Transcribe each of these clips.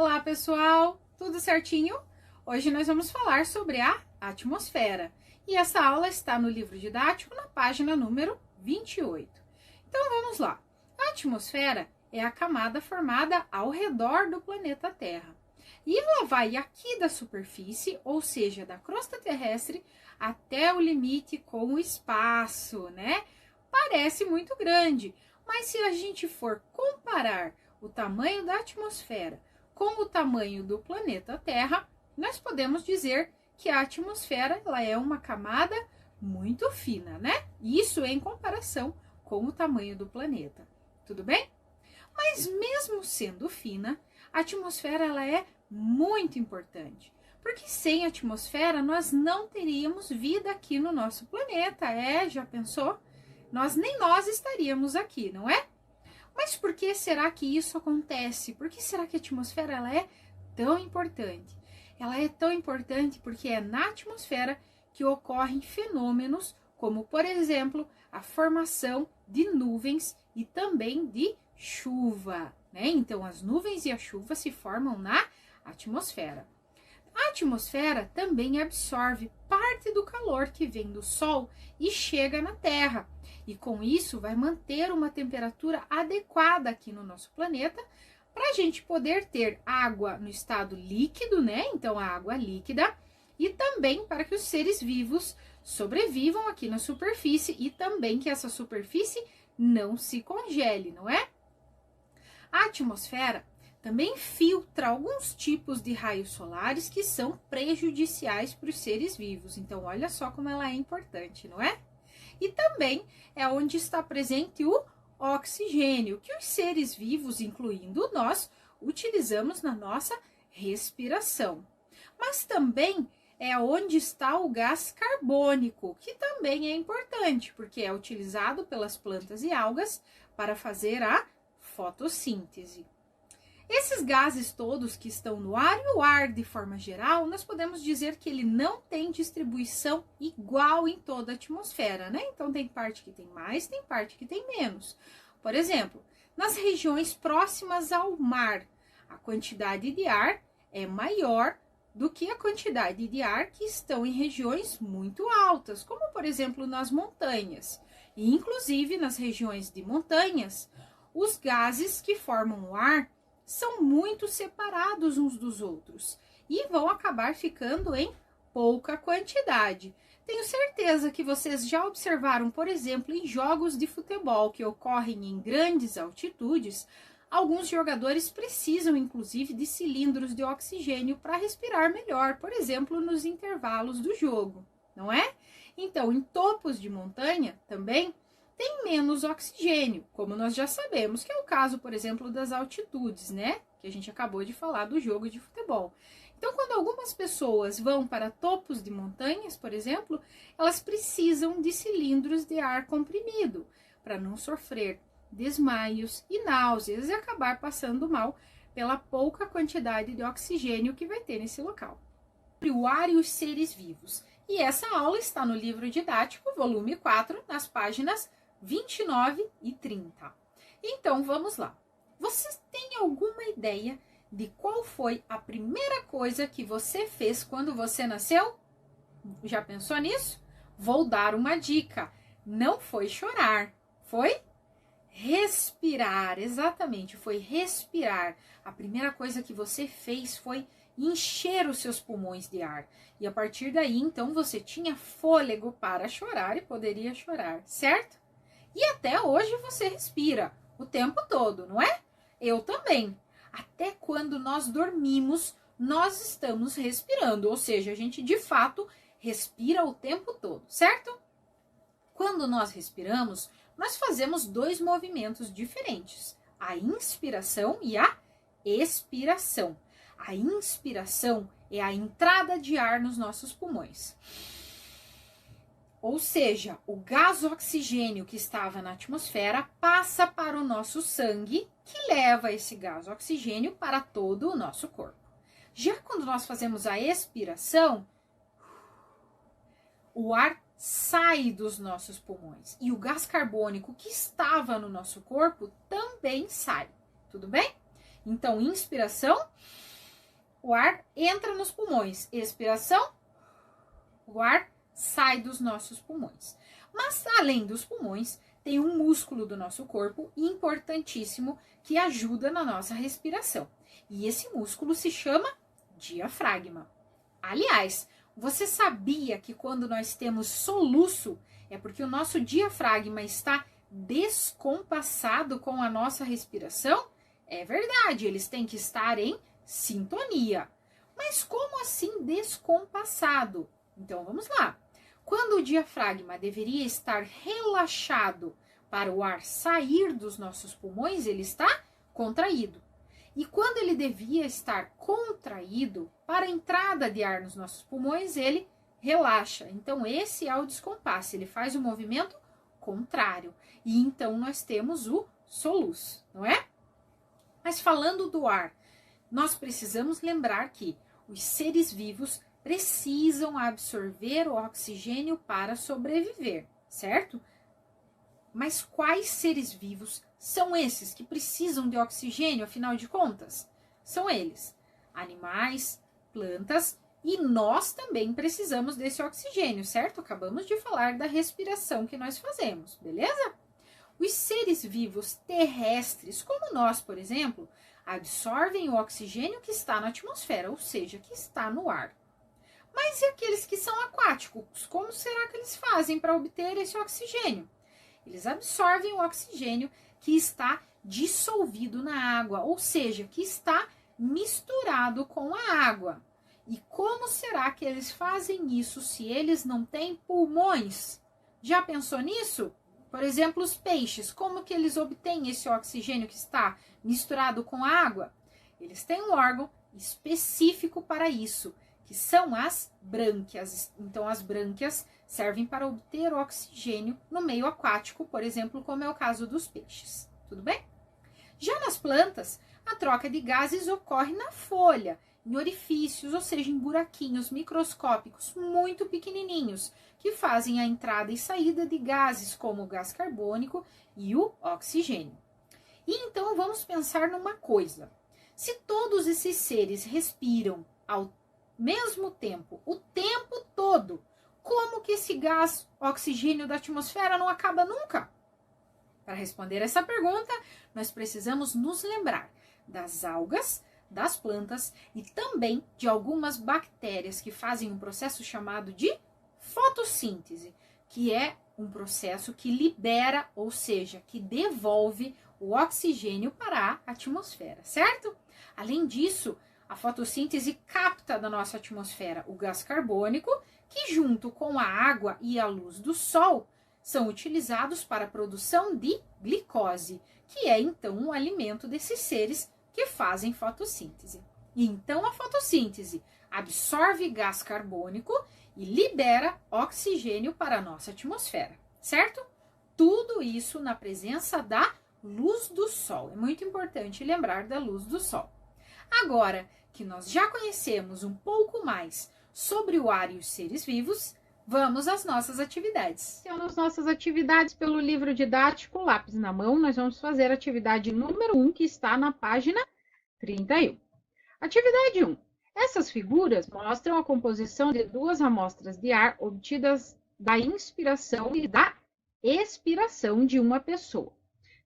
Olá, pessoal! Tudo certinho? Hoje nós vamos falar sobre a atmosfera. E essa aula está no livro didático, na página número 28. Então, vamos lá. A atmosfera é a camada formada ao redor do planeta Terra. E ela vai aqui da superfície, ou seja, da crosta terrestre, até o limite com o espaço, né? Parece muito grande, mas se a gente for comparar o tamanho da atmosfera com o tamanho do planeta Terra, nós podemos dizer que a atmosfera ela é uma camada muito fina, né? Isso em comparação com o tamanho do planeta. Tudo bem? Mas mesmo sendo fina, a atmosfera ela é muito importante, porque sem atmosfera nós não teríamos vida aqui no nosso planeta. Já pensou? Nem nós estaríamos aqui, não é? Mas por que será que isso acontece? Por que será que a atmosfera ela é tão importante? Ela é tão importante porque é na atmosfera que ocorrem fenômenos como, por exemplo, a formação de nuvens e também de chuva, né? Então, as nuvens e a chuva se formam na atmosfera. A atmosfera também absorve parte do calor que vem do Sol e chega na Terra. E com isso vai manter uma temperatura adequada aqui no nosso planeta para a gente poder ter água no estado líquido, né? Então, a água líquida, e também para que os seres vivos sobrevivam aqui na superfície e também que essa superfície não se congele, não é? A atmosfera também filtra alguns tipos de raios solares que são prejudiciais para os seres vivos. Então, olha só como ela é importante, não é? E também é onde está presente o oxigênio, que os seres vivos, incluindo nós, utilizamos na nossa respiração. Mas também é onde está o gás carbônico, que também é importante, porque é utilizado pelas plantas e algas para fazer a fotossíntese. Esses gases todos que estão no ar e o ar de forma geral, nós podemos dizer que ele não tem distribuição igual em toda a atmosfera, né? Então tem parte que tem mais, tem parte que tem menos. Por exemplo, nas regiões próximas ao mar, a quantidade de ar é maior do que a quantidade de ar que estão em regiões muito altas, como por exemplo nas montanhas. E inclusive nas regiões de montanhas, os gases que formam o ar são muito separados uns dos outros e vão acabar ficando em pouca quantidade. Tenho certeza que vocês já observaram, por exemplo, em jogos de futebol que ocorrem em grandes altitudes, alguns jogadores precisam, inclusive, de cilindros de oxigênio para respirar melhor, por exemplo, nos intervalos do jogo, não é? Então, em topos de montanha também tem menos oxigênio, como nós já sabemos, que é o caso, por exemplo, das altitudes, né? Que a gente acabou de falar do jogo de futebol. Então, quando algumas pessoas vão para topos de montanhas, por exemplo, elas precisam de cilindros de ar comprimido para não sofrer desmaios e náuseas e acabar passando mal pela pouca quantidade de oxigênio que vai ter nesse local. O ar e os seres vivos. E essa aula está no livro didático, volume 4, nas páginas 29 e 30. Então, vamos lá. Vocês têm alguma ideia de qual foi a primeira coisa que você fez quando você nasceu? Já pensou nisso? Vou dar uma dica. Não foi chorar, foi respirar. Exatamente, foi respirar. A primeira coisa que você fez foi encher os seus pulmões de ar. E a partir daí, então, você tinha fôlego para chorar e poderia chorar, certo? E até hoje você respira o tempo todo, não é? Eu também. Até quando nós dormimos, nós estamos respirando, ou seja, a gente de fato respira o tempo todo, certo? Quando nós respiramos, nós fazemos dois movimentos diferentes, a inspiração e a expiração. A inspiração é a entrada de ar nos nossos pulmões. Ou seja, o gás oxigênio que estava na atmosfera passa para o nosso sangue, que leva esse gás oxigênio para todo o nosso corpo. Já quando nós fazemos a expiração, o ar sai dos nossos pulmões e o gás carbônico que estava no nosso corpo também sai. Tudo bem? Então, inspiração, o ar entra nos pulmões. Expiração, o ar sai dos nossos pulmões. Mas, além dos pulmões, tem um músculo do nosso corpo importantíssimo que ajuda na nossa respiração. E esse músculo se chama diafragma. Aliás, você sabia que quando nós temos soluço, é porque o nosso diafragma está descompassado com a nossa respiração? É verdade, eles têm que estar em sintonia. Mas como assim descompassado? Então vamos lá. Quando o diafragma deveria estar relaxado para o ar sair dos nossos pulmões, ele está contraído. E quando ele devia estar contraído para a entrada de ar nos nossos pulmões, ele relaxa. Então esse é o descompasso, ele faz o movimento contrário. E então nós temos o soluço, não é? Mas falando do ar, nós precisamos lembrar que os seres vivos precisam absorver o oxigênio para sobreviver, certo? Mas quais seres vivos são esses que precisam de oxigênio, afinal de contas? São eles: animais, plantas, e nós também precisamos desse oxigênio, certo? Acabamos de falar da respiração que nós fazemos, beleza? Os seres vivos terrestres, como nós, por exemplo, absorvem o oxigênio que está na atmosfera, ou seja, que está no ar. Mas e aqueles que são aquáticos? Como será que eles fazem para obter esse oxigênio? Eles absorvem o oxigênio que está dissolvido na água, ou seja, que está misturado com a água. E como será que eles fazem isso se eles não têm pulmões? Já pensou nisso? Por exemplo, os peixes, como que eles obtêm esse oxigênio que está misturado com a água? Eles têm um órgão específico para isso, que são as brânquias. Então, as brânquias servem para obter oxigênio no meio aquático, por exemplo, como é o caso dos peixes. Tudo bem? Já nas plantas, a troca de gases ocorre na folha, em orifícios, ou seja, em buraquinhos microscópicos muito pequenininhos, que fazem a entrada e saída de gases como o gás carbônico e o oxigênio. E então vamos pensar numa coisa: se todos esses seres respiram ao mesmo tempo, o tempo todo, como que esse gás oxigênio da atmosfera não acaba nunca? Para responder essa pergunta, nós precisamos nos lembrar das algas, das plantas e também de algumas bactérias que fazem um processo chamado de fotossíntese, que é um processo que libera, ou seja, que devolve o oxigênio para a atmosfera, certo? Além disso, a fotossíntese capta da nossa atmosfera o gás carbônico, que junto com a água e a luz do sol, são utilizados para a produção de glicose, que é então o alimento desses seres que fazem fotossíntese. E então a fotossíntese absorve gás carbônico e libera oxigênio para a nossa atmosfera, certo? Tudo isso na presença da luz do sol. É muito importante lembrar da luz do sol. Agora que nós já conhecemos um pouco mais sobre o ar e os seres vivos, vamos às nossas atividades. Então, nas nossas atividades pelo livro didático Lápis na Mão, nós vamos fazer a atividade número 1, que está na página 31. Atividade 1. Essas figuras mostram a composição de duas amostras de ar obtidas da inspiração e da expiração de uma pessoa.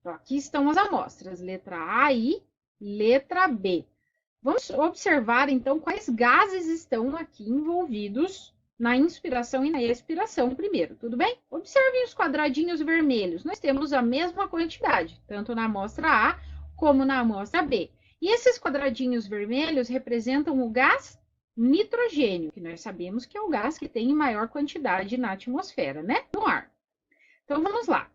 Então, aqui estão as amostras, letra A e letra B. Vamos observar, então, quais gases estão aqui envolvidos na inspiração e na expiração primeiro, tudo bem? Observem os quadradinhos vermelhos. Nós temos a mesma quantidade, tanto na amostra A como na amostra B. E esses quadradinhos vermelhos representam o gás nitrogênio, que nós sabemos que é o gás que tem maior quantidade na atmosfera, né? No ar. Então, vamos lá.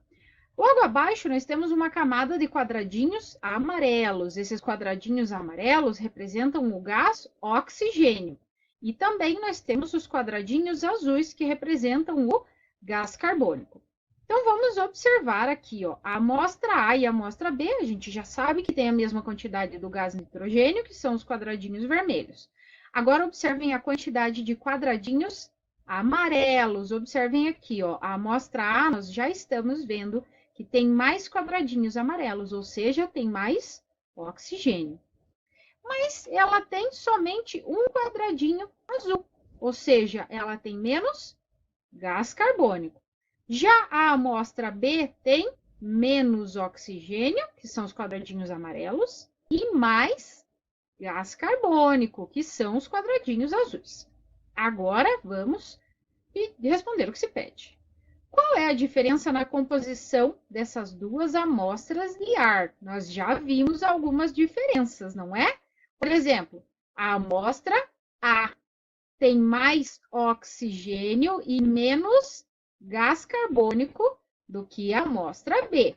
Logo abaixo, nós temos uma camada de quadradinhos amarelos. Esses quadradinhos amarelos representam o gás oxigênio. E também nós temos os quadradinhos azuis, que representam o gás carbônico. Então, vamos observar aqui, ó, a amostra A e a amostra B. A gente já sabe que tem a mesma quantidade do gás nitrogênio, que são os quadradinhos vermelhos. Agora, observem a quantidade de quadradinhos amarelos. Observem aqui, ó, a amostra A, nós já estamos vendo que tem mais quadradinhos amarelos, ou seja, tem mais oxigênio. mas ela tem somente um quadradinho azul, ou seja, ela tem menos gás carbônico. Já a amostra B tem menos oxigênio, que são os quadradinhos amarelos, e mais gás carbônico, que são os quadradinhos azuis. Agora vamos responder o que se pede. Qual é a diferença na composição dessas duas amostras de ar? Nós já vimos algumas diferenças, não é? Por exemplo, a amostra A tem mais oxigênio e menos gás carbônico do que a amostra B.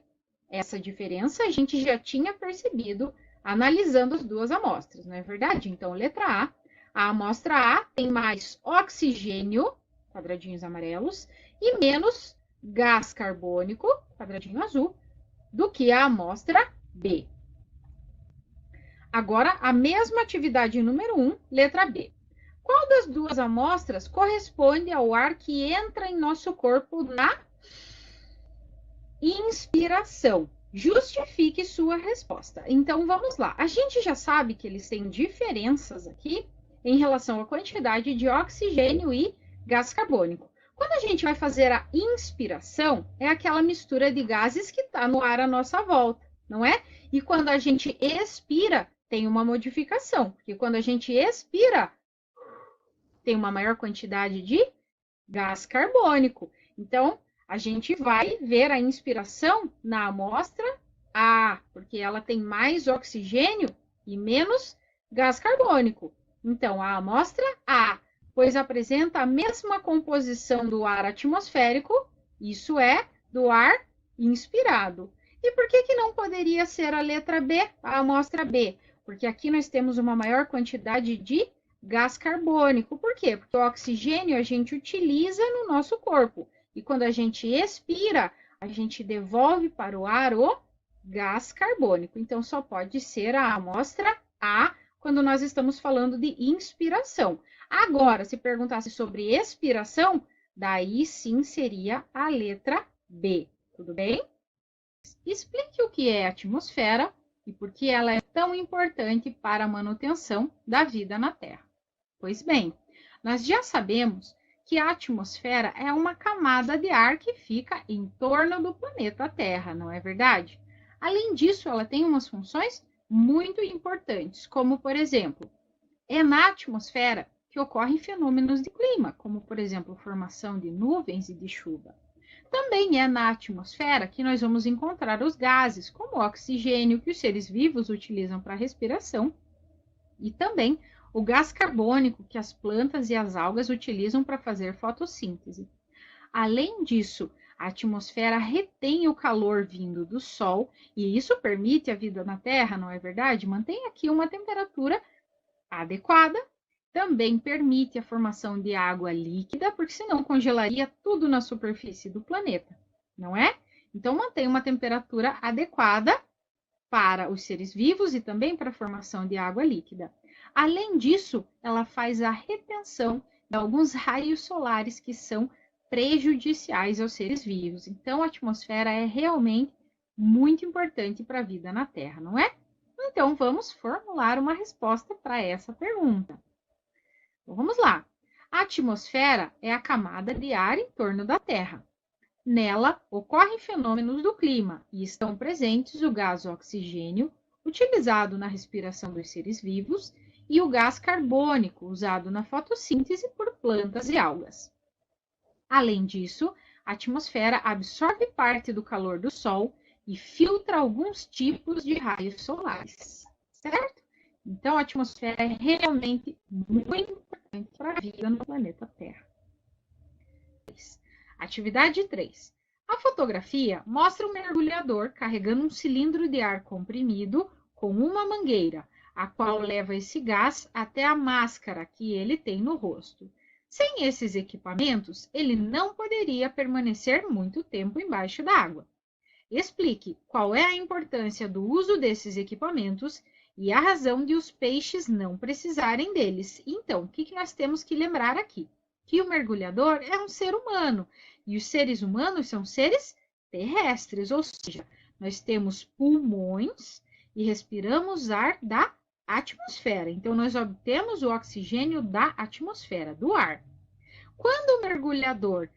Essa diferença a gente já tinha percebido analisando as duas amostras, não é verdade? Então, letra A amostra A tem mais oxigênio, quadradinhos amarelos, e menos gás carbônico, quadradinho azul, do que a amostra B. Agora, a mesma atividade número 1, letra B. Qual das duas amostras corresponde ao ar que entra em nosso corpo na inspiração? Justifique sua resposta. Então, vamos lá. A gente já sabe que eles têm diferenças aqui em relação à quantidade de oxigênio e gás carbônico. Quando a gente vai fazer a inspiração, é aquela mistura de gases que está no ar à nossa volta, não é? E quando a gente expira, tem uma modificação, porque quando a gente expira, tem uma maior quantidade de gás carbônico. Então, a gente vai ver a inspiração na amostra A, porque ela tem mais oxigênio e menos gás carbônico. Então, a amostra A, pois apresenta a mesma composição do ar atmosférico, isso é, do ar inspirado. E por que não poderia ser a letra B, a amostra B? Porque aqui nós temos uma maior quantidade de gás carbônico. Por quê? Porque o oxigênio a gente utiliza no nosso corpo. E quando a gente expira, a gente devolve para o ar o gás carbônico. Então, só pode ser a amostra A quando nós estamos falando de inspiração. Agora, se perguntasse sobre expiração, daí sim seria a letra B. Tudo bem? Explique o que é a atmosfera e por que ela é tão importante para a manutenção da vida na Terra. Pois bem, nós já sabemos que a atmosfera é uma camada de ar que fica em torno do planeta Terra, não é verdade? Além disso, ela tem umas funções muito importantes, como, por exemplo, é na atmosfera que ocorrem fenômenos de clima, como, por exemplo, formação de nuvens e de chuva. Também é na atmosfera que nós vamos encontrar os gases, como o oxigênio, que os seres vivos utilizam para a respiração, e também o gás carbônico, que as plantas e as algas utilizam para fazer fotossíntese. Além disso, a atmosfera retém o calor vindo do Sol, e isso permite a vida na Terra, não é verdade? Mantém aqui uma temperatura adequada. Também permite a formação de água líquida, porque senão congelaria tudo na superfície do planeta, não é? Então, mantém uma temperatura adequada para os seres vivos e também para a formação de água líquida. Além disso, ela faz a retenção de alguns raios solares que são prejudiciais aos seres vivos. Então, a atmosfera é realmente muito importante para a vida na Terra, não é? Então, vamos formular uma resposta para essa pergunta. Então, vamos lá. A atmosfera é a camada de ar em torno da Terra. Nela ocorrem fenômenos do clima e estão presentes o gás oxigênio, utilizado na respiração dos seres vivos, e o gás carbônico, usado na fotossíntese por plantas e algas. Além disso, a atmosfera absorve parte do calor do Sol e filtra alguns tipos de raios solares, certo? Então, a atmosfera é realmente muito importante para a vida no planeta Terra. Atividade 3. A fotografia mostra um mergulhador carregando um cilindro de ar comprimido com uma mangueira, a qual leva esse gás até a máscara que ele tem no rosto. Sem esses equipamentos, ele não poderia permanecer muito tempo embaixo d'água. Explique qual é a importância do uso desses equipamentos e a razão de os peixes não precisarem deles. Então, o que nós temos que lembrar aqui? Que o mergulhador é um ser humano e os seres humanos são seres terrestres, ou seja, nós temos pulmões e respiramos ar da atmosfera. Então, nós obtemos o oxigênio da atmosfera, do ar. Quando o mergulhador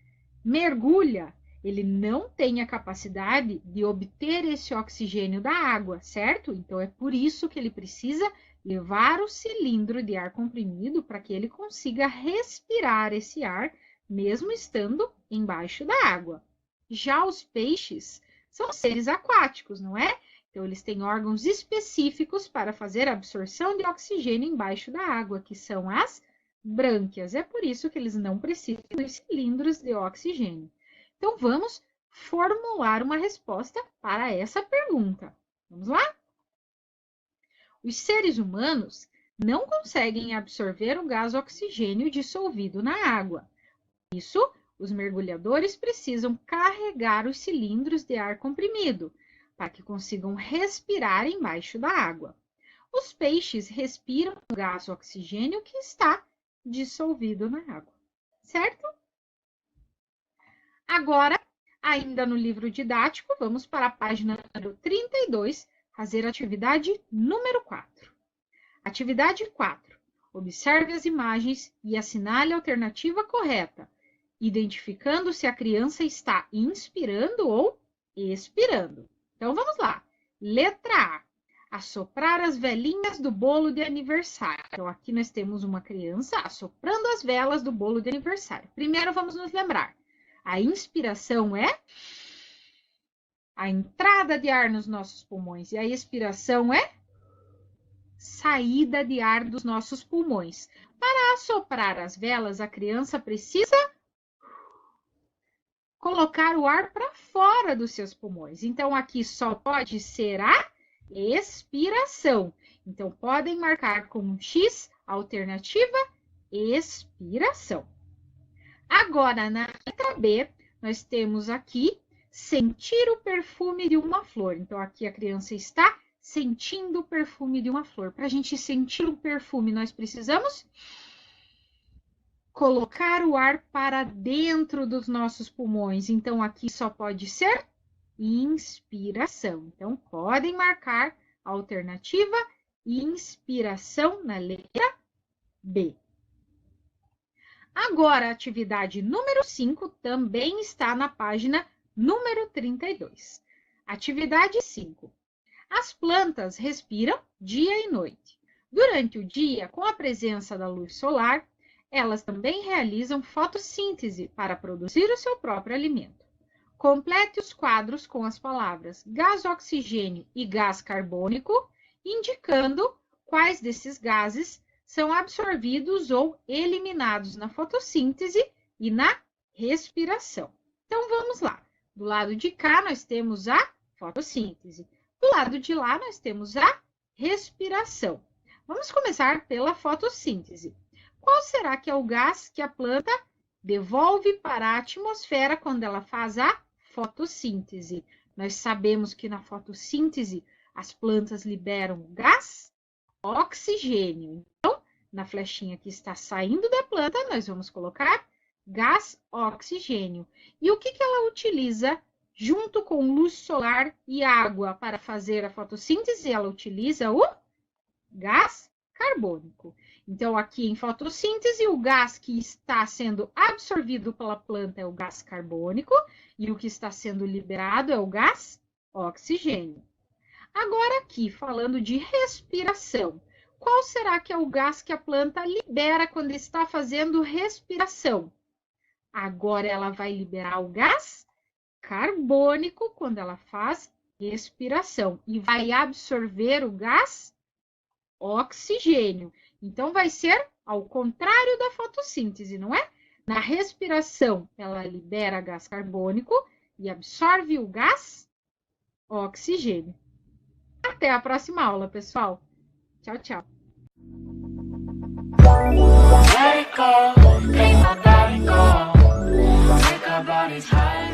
mergulha, ele não tem a capacidade de obter esse oxigênio da água, certo? Então, é por isso que ele precisa levar o cilindro de ar comprimido para que ele consiga respirar esse ar, mesmo estando embaixo da água. Já os peixes são seres aquáticos, não é? Então, eles têm órgãos específicos para fazer a absorção de oxigênio embaixo da água, que são as brânquias. É por isso que eles não precisam de cilindros de oxigênio. Então, vamos formular uma resposta para essa pergunta. Vamos lá? Os seres humanos não conseguem absorver o gás oxigênio dissolvido na água. Por isso, os mergulhadores precisam carregar os cilindros de ar comprimido, para que consigam respirar embaixo da água. Os peixes respiram o gás oxigênio que está dissolvido na água, certo? Agora, ainda no livro didático, vamos para a página número 32, fazer a atividade número 4. Atividade 4. Observe as imagens e assinale a alternativa correta, identificando se a criança está inspirando ou expirando. Então, vamos lá. Letra A. Assoprar as velinhas do bolo de aniversário. Então, aqui nós temos uma criança assoprando as velas do bolo de aniversário. Primeiro, vamos nos lembrar. A inspiração é a entrada de ar nos nossos pulmões. E a expiração é saída de ar dos nossos pulmões. Para assoprar as velas, a criança precisa colocar o ar para fora dos seus pulmões. Então, aqui só pode ser a expiração. Então, podem marcar com um X a alternativa expiração. Agora, na letra B, nós temos aqui sentir o perfume de uma flor. Então, aqui a criança está sentindo o perfume de uma flor. Para a gente sentir o perfume, nós precisamos colocar o ar para dentro dos nossos pulmões. Então, aqui só pode ser inspiração. Então, podem marcar a alternativa inspiração na letra B. Agora, a atividade número 5 também está na página número 32. Atividade 5. As plantas respiram dia e noite. Durante o dia, com a presença da luz solar, elas também realizam fotossíntese para produzir o seu próprio alimento. Complete os quadros com as palavras gás oxigênio e gás carbônico, indicando quais desses gases são absorvidos ou eliminados na fotossíntese e na respiração. Então, vamos lá. Do lado de cá, nós temos a fotossíntese. Do lado de lá, nós temos a respiração. Vamos começar pela fotossíntese. Qual será que é o gás que a planta devolve para a atmosfera quando ela faz a fotossíntese? Nós sabemos que na fotossíntese as plantas liberam gás oxigênio. Então, na flechinha que está saindo da planta, nós vamos colocar gás oxigênio. E o que ela utiliza junto com luz solar e água para fazer a fotossíntese? Ela utiliza o gás carbônico. Então, aqui em fotossíntese, o gás que está sendo absorvido pela planta é o gás carbônico e o que está sendo liberado é o gás oxigênio. Agora, aqui, falando de respiração, qual será que é o gás que a planta libera quando está fazendo respiração? Agora, ela vai liberar o gás carbônico quando ela faz respiração e vai absorver o gás oxigênio. Então, vai ser ao contrário da fotossíntese, não é? Na respiração, ela libera gás carbônico e absorve o gás oxigênio. Até a próxima aula, pessoal. Tchau, tchau. Let it go, make my body go. Make our bodies high.